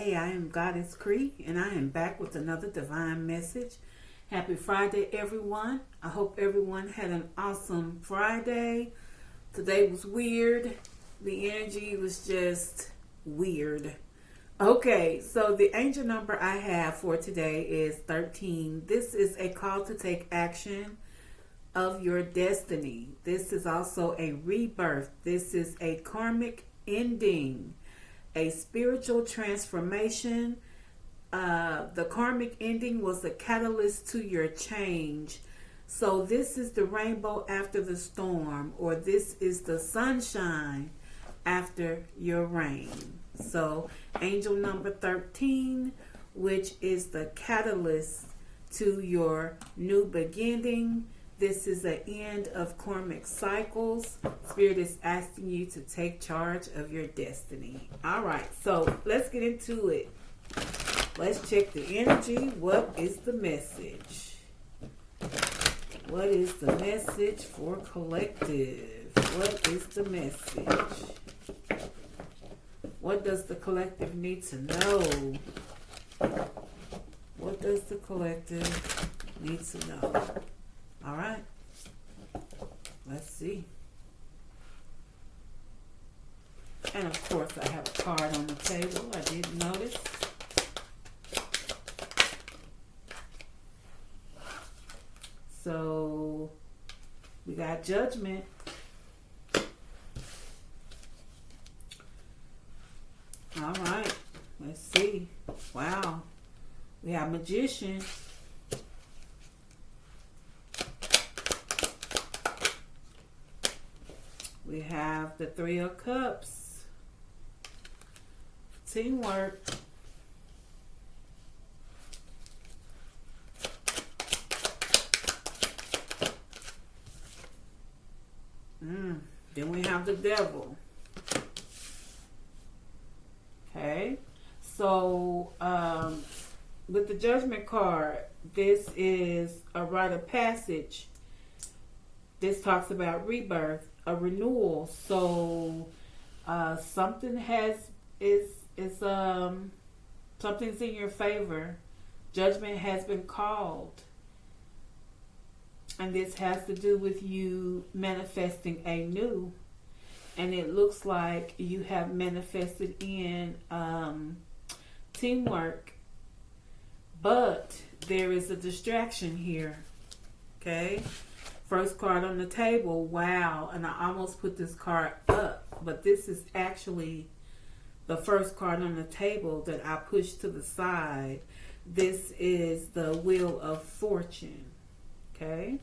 Hey, I am Goddess Cree, and I am back with another divine message. Happy Friday, everyone. I hope everyone had an awesome Friday. Today was weird. The energy was just weird. Okay, so the angel number I have for today is 13. This is a call to take action of your destiny. This is also a rebirth. This is a karmic ending, a spiritual transformation. The karmic ending was a catalyst to your change. So this is the rainbow after the storm, or this is the sunshine after your rain. So angel number 13, which is the catalyst to your new beginning. This is the end of karmic cycles. Spirit is asking you to take charge of your destiny. All right, so let's get into it. Let's check the energy. What is the message? What is the message for collective? What is the message? What does the collective need to know? What does the collective need to know? All right, let's see. And of course, I have a card on the table. I didn't notice. So we got Judgment. All right, let's see. Wow, we have Magician. We have the Three of Cups, teamwork, then we have the Devil. Okay, so with the Judgment card, this is a rite of passage. This talks about rebirth, a renewal. So something something's in your favor. Judgment has been called, and this has to do with you manifesting a new. And it looks like you have manifested in teamwork, but there is a distraction here. Okay. First card on the table, wow, and I almost put this card up, but this is actually the first card on the table that I pushed to the side. This is the Wheel of Fortune, okay?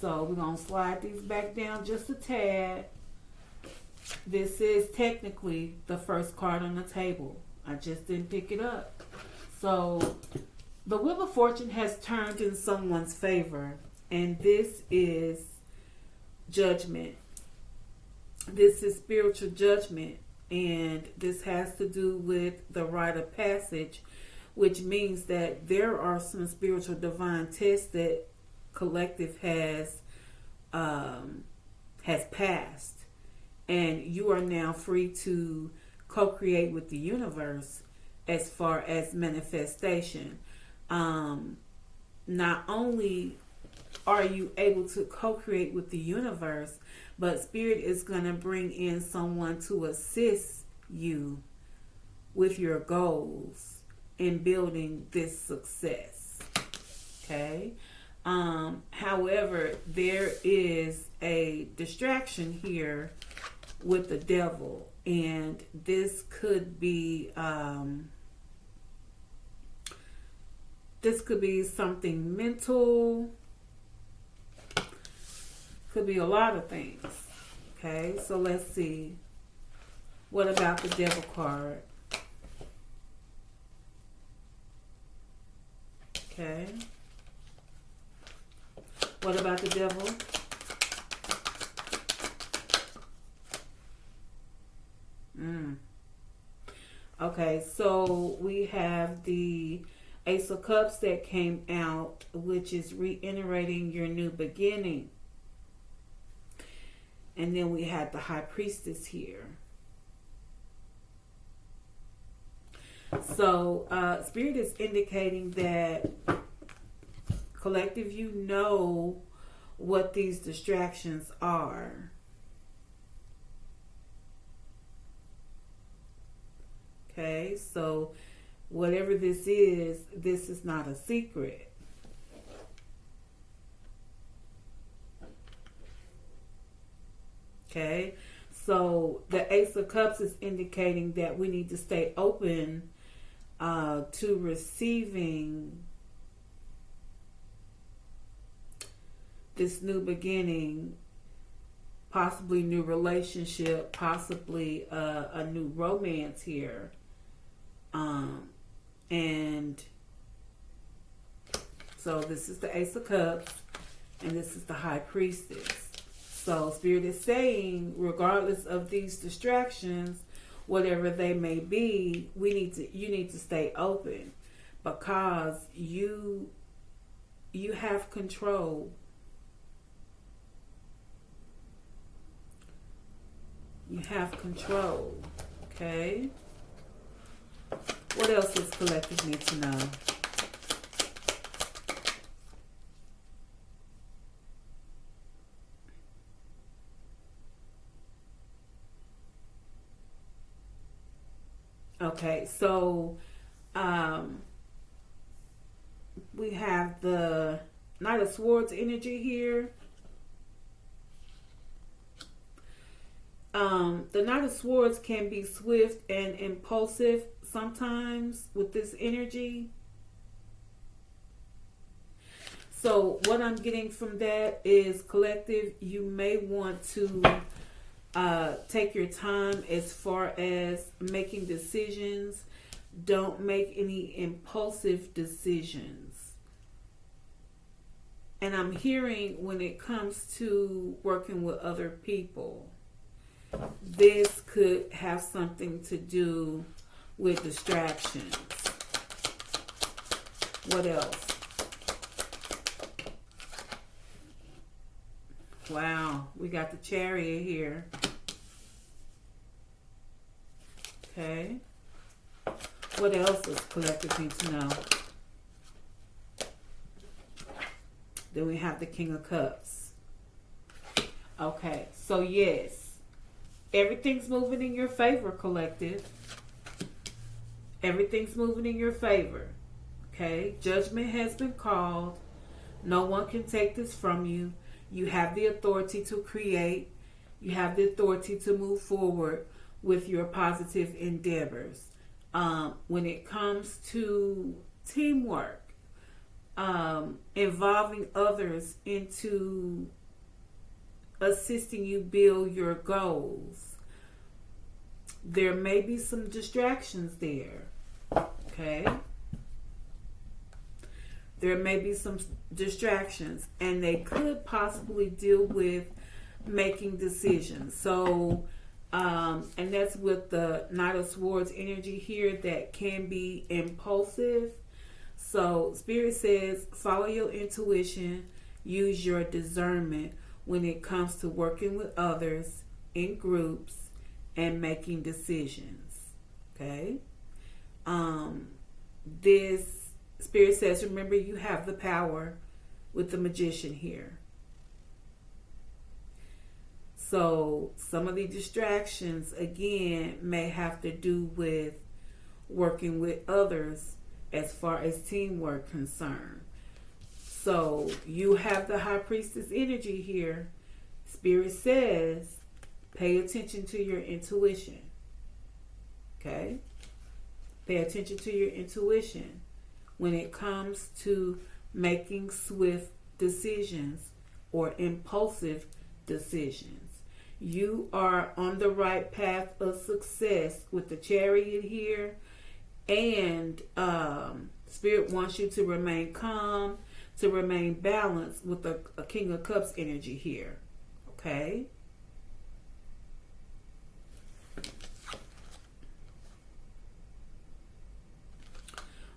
So we're going to slide these back down just a tad. This is technically the first card on the table. I just didn't pick it up. So the Wheel of Fortune has turned in someone's favor. And this is judgment. This is spiritual judgment. And this has to do with the rite of passage, which means that there are some spiritual divine tests that collective has passed. And you are now free to co-create with the universe as far as manifestation. Not only are you able to co-create with the universe, but Spirit is going to bring in someone to assist you with your goals in building this success. Okay. However, there is a distraction here with the Devil, and this could be something mental. Could be a lot of things. Okay, so let's see. What about the Devil card? Okay. What about the Devil? Okay, so we have the Ace of Cups that came out, which is reiterating your new beginning. And then we had the High Priestess here. So Spirit is indicating that collective, you know what these distractions are. Okay, so whatever this is not a secret. Okay, so the Ace of Cups is indicating that we need to stay open to receiving this new beginning, possibly new relationship, possibly a new romance here. And so this is the Ace of Cups, and this is the High Priestess. So Spirit is saying, regardless of these distractions, whatever they may be, you need to stay open, because you have control. You have control. Okay. What else does collective need to know? Okay, so we have the Knight of Swords energy here. The Knight of Swords can be swift and impulsive sometimes with this energy. So what I'm getting from that is, collective, you may want to take your time as far as making decisions. Don't make any impulsive decisions. And I'm hearing, when it comes to working with other people, this could have something to do with distractions. What else? Wow, we got the Chariot here. Okay. What else does collective need to know? Then we have the King of Cups. Okay, so yes, everything's moving in your favor, collective. Everything's moving in your favor. Okay, judgment has been called. No one can take this from you. You have the authority to create. You have the authority to move forward with your positive endeavors. When it comes to teamwork, involving others into assisting you build your goals, there may be some distractions there. Okay? There may be some distractions, and they could possibly deal with making decisions. So, and that's with the Knight of Swords energy here, that can be impulsive. So Spirit says, follow your intuition, use your discernment when it comes to working with others in groups and making decisions. Okay? This Spirit says, remember, you have the power with the Magician here. So some of the distractions, again, may have to do with working with others as far as teamwork concerned. So you have the High Priestess energy here. Spirit says, pay attention to your intuition. Okay? Pay attention to your intuition when it comes to making swift decisions or impulsive decisions. You are on the right path of success with the Chariot here, and Spirit wants you to remain calm, to remain balanced with a King of Cups energy here. Okay?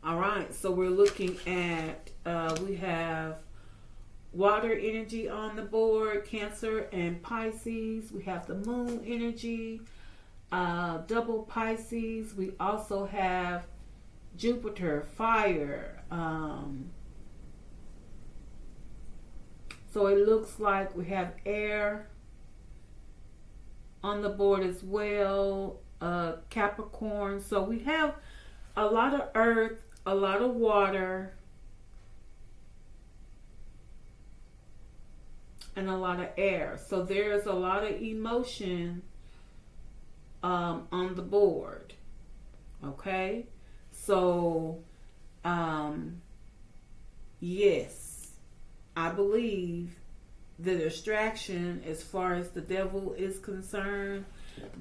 All right, so we're looking at, we have water energy on the board, Cancer and Pisces. We have the moon energy, double Pisces. We also have Jupiter, fire. So it looks like we have air on the board as well. Capricorn. So we have a lot of earth, a lot of water, and a lot of air. So there's a lot of emotion on the board. Okay? So, yes, I believe the distraction as far as the devil is concerned,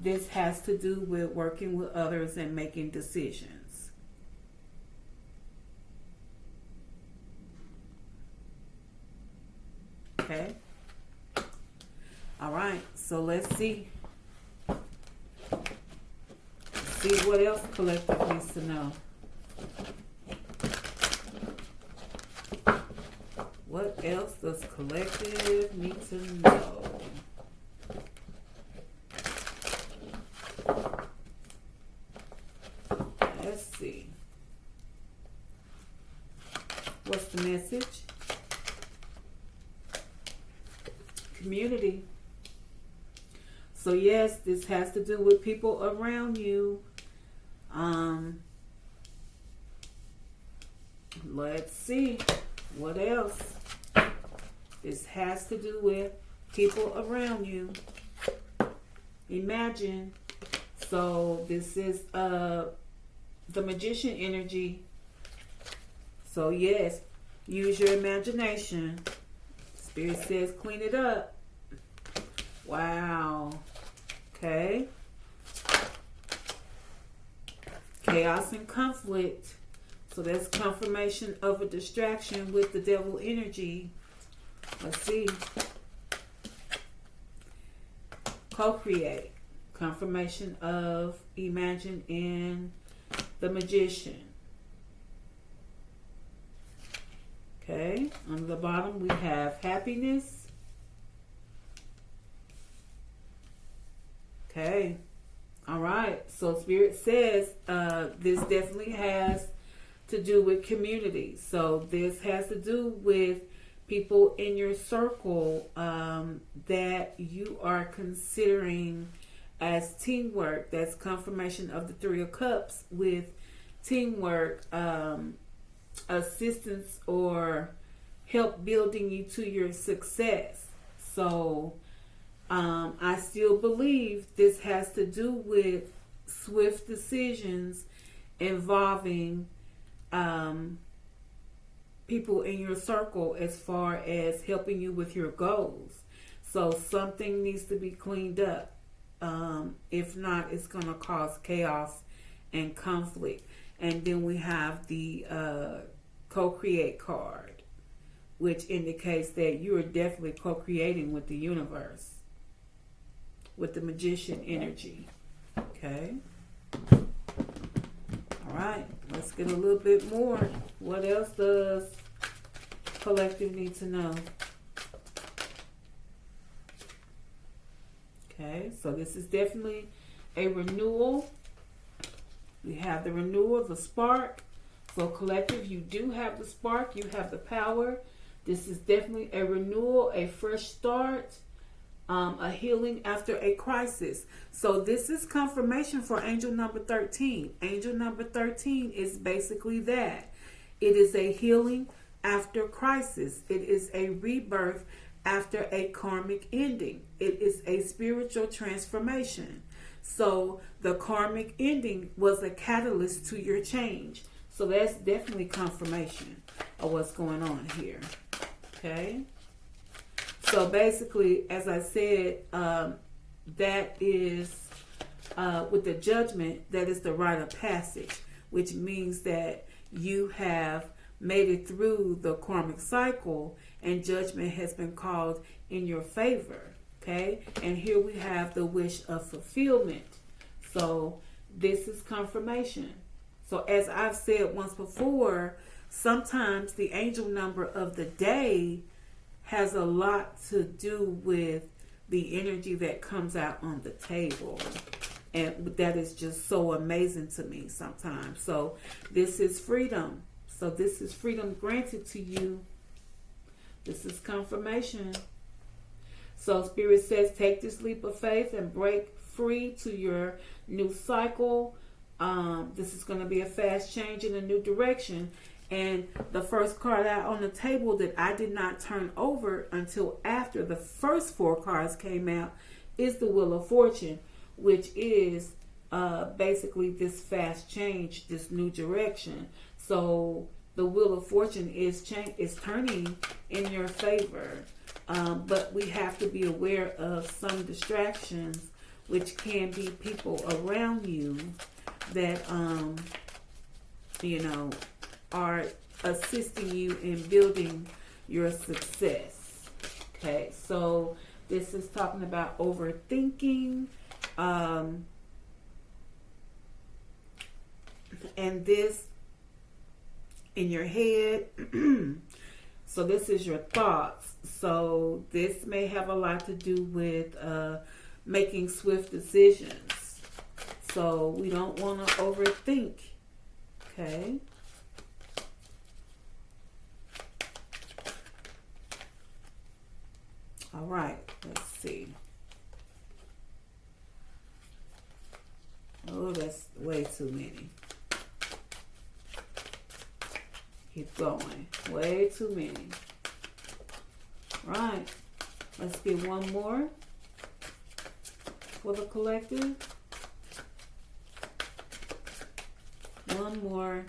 this has to do with working with others and making decisions. Okay? All right, so let's see. See what else collective needs to know. What else does collective need to know? Let's see. What's the message? Community. So yes, this has to do with people around you. Let's see. What else? This has to do with people around you. Imagine. So this is the magician energy. So yes, use your imagination. Spirit says clean it up. Wow. Okay. Chaos and conflict. So that's confirmation of a distraction with the devil energy. Let's see. Co-create. Confirmation of imagine in the magician. Okay. On the bottom we have happiness. Okay. All right. So Spirit says this definitely has to do with community. So this has to do with people in your circle that you are considering as teamwork. That's confirmation of the Three of Cups with teamwork, assistance, or help building you to your success. So I still believe this has to do with swift decisions involving people in your circle as far as helping you with your goals. So something needs to be cleaned up. If not, it's going to cause chaos and conflict. And then we have the co-create card, which indicates that you are definitely co-creating with the universe, with the magician energy. Okay. All right. Let's get a little bit more. What else does collective need to know? Okay. So this is definitely a renewal. We have the renewal, the spark. So collective, you do have the spark. You have the power. This is definitely a renewal, a fresh start. A healing after a crisis. So this is confirmation for angel number 13. Angel number 13 is basically that. It is a healing after crisis. It is a rebirth after a karmic ending. It is a spiritual transformation. So the karmic ending was a catalyst to your change. So that's definitely confirmation of what's going on here. Okay. So basically, as I said, that is with the judgment, that is the rite of passage, which means that you have made it through the karmic cycle and judgment has been called in your favor. Okay. And here we have the wish of fulfillment. So this is confirmation. So as I've said once before, sometimes the angel number of the day has a lot to do with the energy that comes out on the table. And that is just so amazing to me sometimes. So this is freedom. So this is freedom granted to you. This is confirmation. So Spirit says, take this leap of faith and break free to your new cycle. This is going to be a fast change in a new direction. And the first card out on the table that I did not turn over until after the first 4 cards came out is the Wheel of Fortune, which is basically this fast change, this new direction. So the Wheel of Fortune is turning in your favor. But we have to be aware of some distractions, which can be people around you that, are assisting you in building your success. Okay, so this is talking about overthinking. And this in your head. So this is your thoughts. So this may have a lot to do with making swift decisions. So we don't want to overthink. Okay. All right. Let's see. Oh, that's way too many. Keep going. Way too many. Right. Let's get one more for the collective. One more.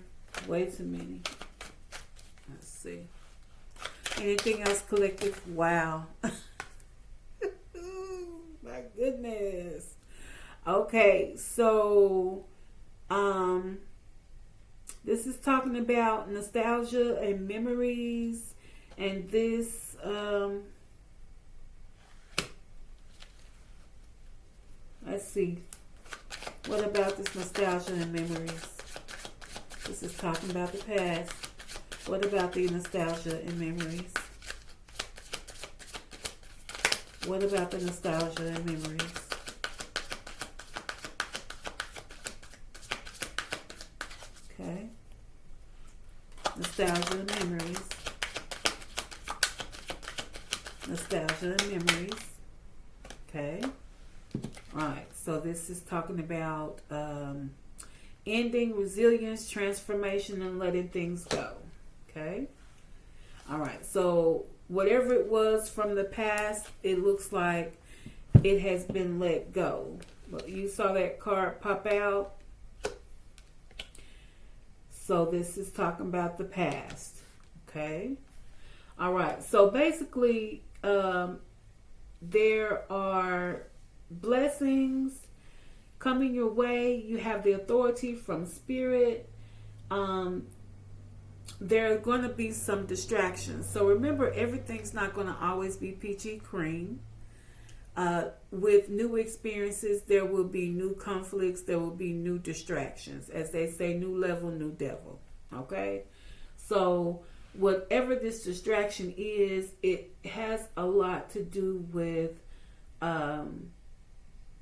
Way too many. Let's see. Anything else, collective? Wow. My goodness. Okay, so this is talking about nostalgia and memories, and this let's see. What about this nostalgia and memories? This is talking about the past. What about the nostalgia and memories? What about the nostalgia and memories? Okay. Nostalgia and memories. Nostalgia and memories. Okay. Alright, so this is talking about ending, resilience, transformation, and letting things go. Okay. Alright, so whatever it was from the past, it looks like it has been let go. You saw that card pop out. So this is talking about the past. Okay. All right. So basically, there are blessings coming your way. You have the authority from Spirit. There are going to be some distractions. So remember, everything's not going to always be peachy cream. With new experiences, there will be new conflicts. There will be new distractions. As they say, new level, new devil. Okay? So whatever this distraction is, it has a lot to do with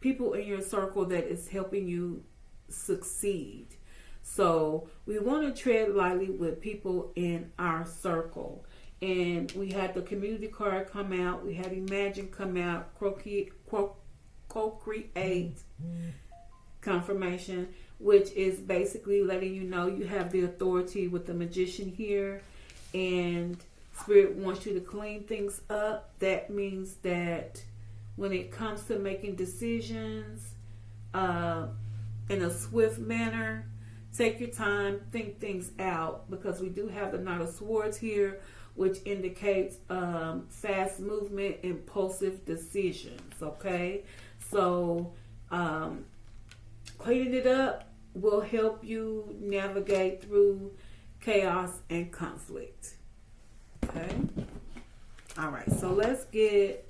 people in your circle that is helping you succeed. So we want to tread lightly with people in our circle. And we had the community card come out. We had Imagine come out. Co-create confirmation, which is basically letting you know you have the authority with the Magician here. And Spirit wants you to clean things up. That means that when it comes to making decisions in a swift manner, take your time, think things out, because we do have the Knight of Swords here, which indicates fast movement, impulsive decisions, okay? So cleaning it up will help you navigate through chaos and conflict, okay? All right, so let's get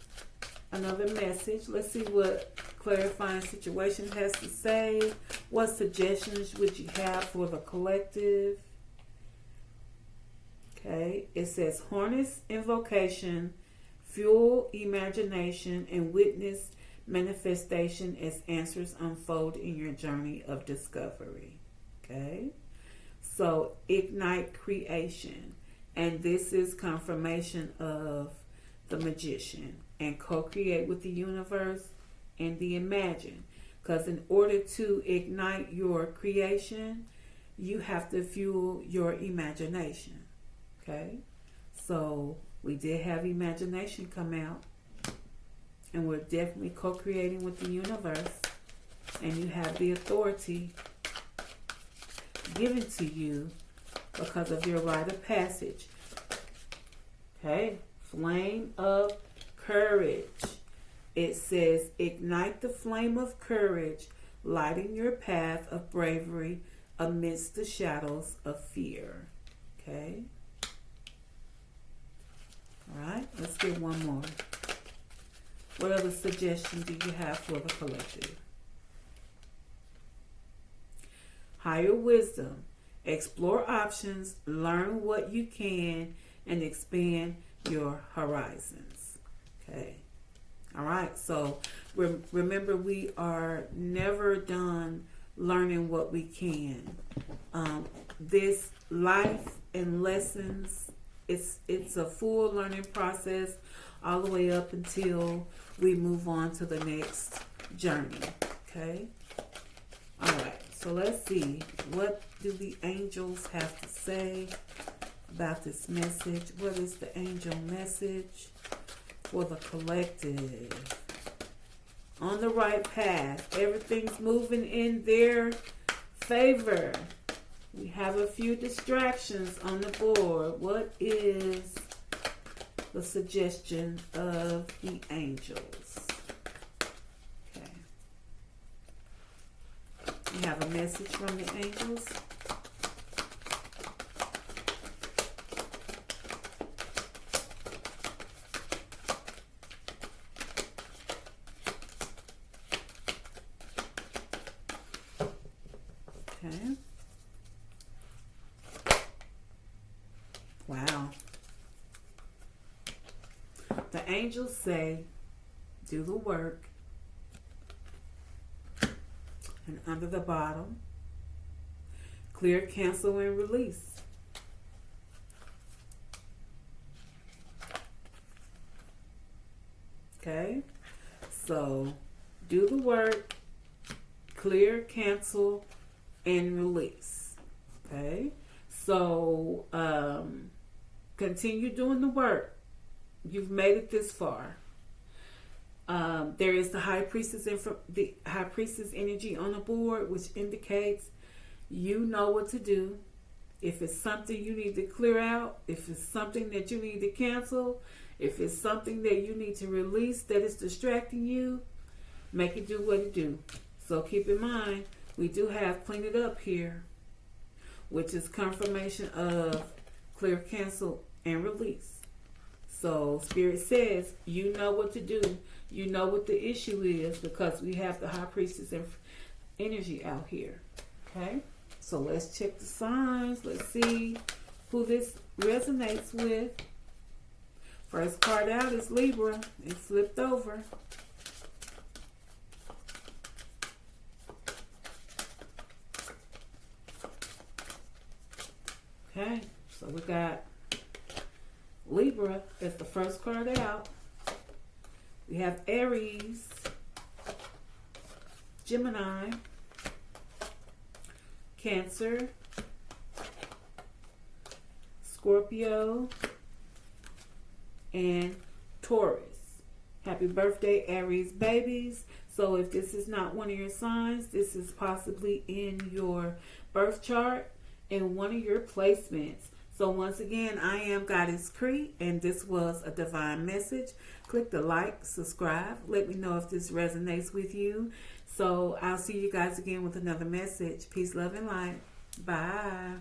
another message. Let's see what Clarifying Situation has to say. What suggestions would you have for the collective? Okay, it says harness invocation, fuel imagination, and witness manifestation as answers unfold in your journey of discovery. Okay? So, ignite creation. And this is confirmation of the magician. And co-create with the universe and the imagine. Because in order to ignite your creation, you have to fuel your imagination. Okay? So, we did have imagination come out. And we're definitely co-creating with the universe. And you have the authority given to you because of your rite of passage. Okay? Flame of courage. It says, ignite the flame of courage, lighting your path of bravery amidst the shadows of fear. Okay? Alright, let's get one more. What other suggestions do you have for the collective? Higher wisdom. Explore options, learn what you can, and expand your horizons. Okay. All right. So remember, we are never done learning what we can. This life and lessons, it's a full learning process all the way up until we move on to the next journey. Okay. All right. So let's see, what do the angels have to say about this message? What is the angel message for the collective? On the right path. Everything's moving in their favor. We have a few distractions on the board. What is the suggestion of the angels? We have a message from the angels. Okay. Wow. The angels say, do the work. And under the bottom, clear, cancel, and release. Okay? So, do the work, clear, cancel, and release. Okay? So, continue doing the work. You've made it this far. There is the high priestess energy on the board, which indicates you know what to do. If it's something you need to clear out, if it's something that you need to cancel, if it's something that you need to release that is distracting you, make it do what it do. So keep in mind, we do have clean it up here, which is confirmation of clear, cancel, and release. So Spirit says, you know what to do. You know what the issue is because we have the high priestess energy out here. Okay? So let's check the signs. Let's see who this resonates with. First card out is Libra. It flipped over. Okay, so we got Libra as the first card out. We have Aries, Gemini, Cancer, Scorpio, and Taurus. Happy birthday, Aries babies. So if this is not one of your signs, this is possibly in your birth chart and one of your placements. So once again, I am Goddess Cree, and this was a divine message. Click the like, subscribe. Let me know if this resonates with you. So I'll see you guys again with another message. Peace, love, and light. Bye.